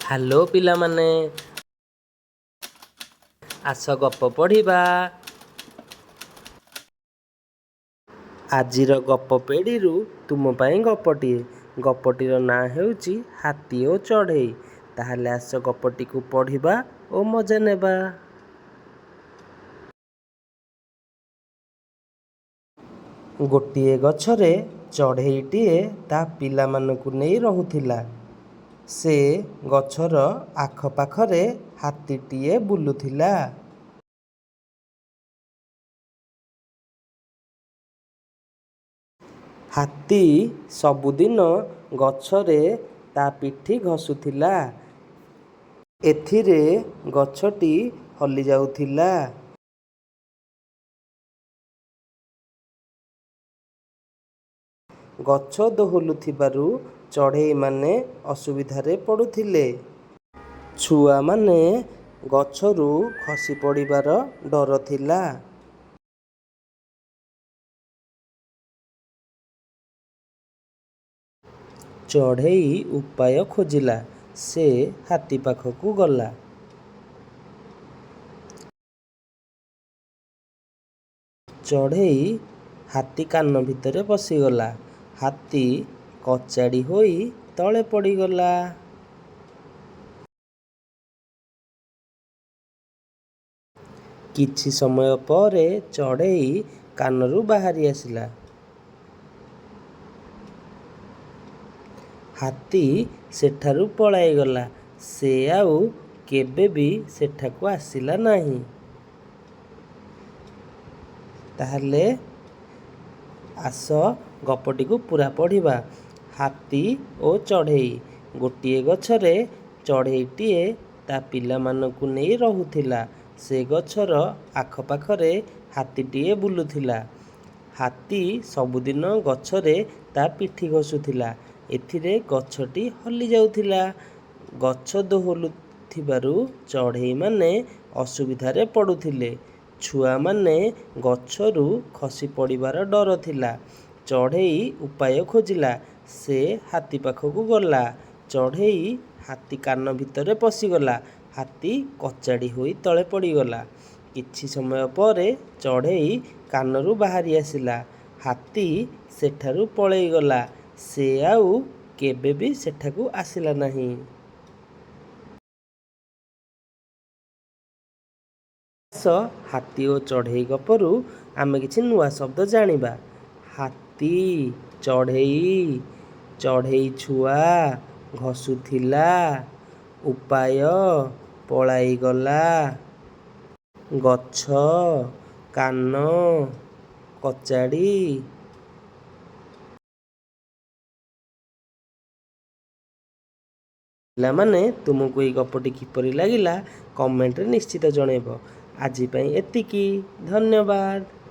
Hello ପିଲାମାନେ, ଆସ ଗପ ପଢ଼ିବା। ଆଜିର ଗପ ପେଡ଼ିରୁ ତୁମ ପାଇଁ ଗପଟିଏ। ଗପଟିର ନାଁ ହେଉଛି ହାତୀ ଓ ଚଢ଼େଇ। ତାହେଲେ ଆସ ଗପଟିକୁ ପଢ଼ିବା ଓ ମଜା ନେବା। ଗୋଟିଏ ଗଛରେ ଚଢ଼େଇଟିଏ ତା ପିଲାମାନଙ୍କୁ ନେଇ ରହୁଥିଲା। ସେ ଗଛର ଆଖପାଖରେ ହାତୀଟିଏ ବୁଲୁଥିଲା। ହାତୀ ସବୁଦିନ ଗଛରେ ତା ପିଠି ଘଷୁଥିଲା। ଏଥିରେ ଗଛଟି ହଲିଯାଉଥିଲା। ଗଛ ଦୋହଲୁଥିବାରୁ ଚଢ଼େଇମାନେ ଅସୁବିଧାରେ ପଡ଼ୁଥିଲେ। ଛୁଆମାନେ ଗଛରୁ ଖସି ପଡ଼ିବାର ଡର ଥିଲା। ଚଢ଼େଇ ଉପାୟ ଖୋଜିଲା। ସେ ହାତୀ ପାଖକୁ ଗଲା। ଚଢ଼େଇ ହାତୀ କାନ ଭିତରେ ପଶିଗଲା। ହାତୀ କଚାଡ଼ି ହୋଇ ତଳେ ପଡ଼ିଗଲା। କିଛି ସମୟ ପରେ ଚଢ଼େଇ କାନରୁ ବାହାରି ଆସିଲା। ହାତୀ ସେଠାରୁ ପଳାଇଗଲା। ସେ ଆଉ କେବେ ବି ସେଠାକୁ ଆସିଲା ନାହିଁ। ତାହେଲେ ଆସ ଗପଟିକୁ ପୁରା ପଢ଼ିବା। ହାତୀ ଓ ଚଢ଼େଇ। ଗୋଟିଏ ଗଛରେ ଚଢ଼େଇଟିଏ ତା ପିଲାମାନଙ୍କୁ ନେଇ ରହୁଥିଲା। ସେ ଗଛର ଆଖପାଖରେ ହାତୀଟିଏ ବୁଲୁଥିଲା। ହାତୀ ସବୁଦିନ ଗଛରେ ତା ପିଠି ଘଷୁଥିଲା। ଏଥିରେ ଗଛଟି ହଲିଯାଉଥିଲା। ଗଛ ଦୋହଲୁଥିବାରୁ ଚଢ଼େଇମାନେ ଅସୁବିଧାରେ ପଡ଼ୁଥିଲେ। ଛୁଆମାନେ ଗଛରୁ ଖସି ପଡ଼ିବାର ଡର ଥିଲା। ଚଢ଼େଇ ଉପାୟ ଖୋଜିଲା। ସେ ହାତୀ ପାଖକୁ ଗଲା। ଚଢ଼େଇ ହାତୀ କାନ ଭିତରେ ପଶିଗଲା। ହାତୀ କଚାଡ଼ି ହୋଇ ତଳେ ପଡ଼ିଗଲା। କିଛି ସମୟ ପରେ ଚଢ଼େଇ କାନରୁ ବାହାରି ଆସିଲା। ହାତୀ ସେଠାରୁ ପଳାଇଗଲା। ସେ ଆଉ କେବେ ବି ସେଠାକୁ ଆସିଲା ନାହିଁ। ଆସ ହାତୀ ଓ ଚଢ଼େଇ ଗପରୁ ଆମେ କିଛି ନୂଆ ଶବ୍ଦ ଜାଣିବା। ହାତୀ, ଚଢ଼େଇ, ଚଢ଼େଇ ଛୁଆ, ଘଷୁଥିଲା, ଉପାୟ, ପଳାଇଗଲା, ଗଛ, କାନ, କଚାଡ଼ି। ପିଲାମାନେ, ତୁମକୁ ଏହି ଗପଟି କିପରି ଲାଗିଲା କମେଣ୍ଟରେ ନିଶ୍ଚିତ ଜଣାଇବ। ଆଜି ପାଇଁ ଏତିକି। ଧନ୍ୟବାଦ।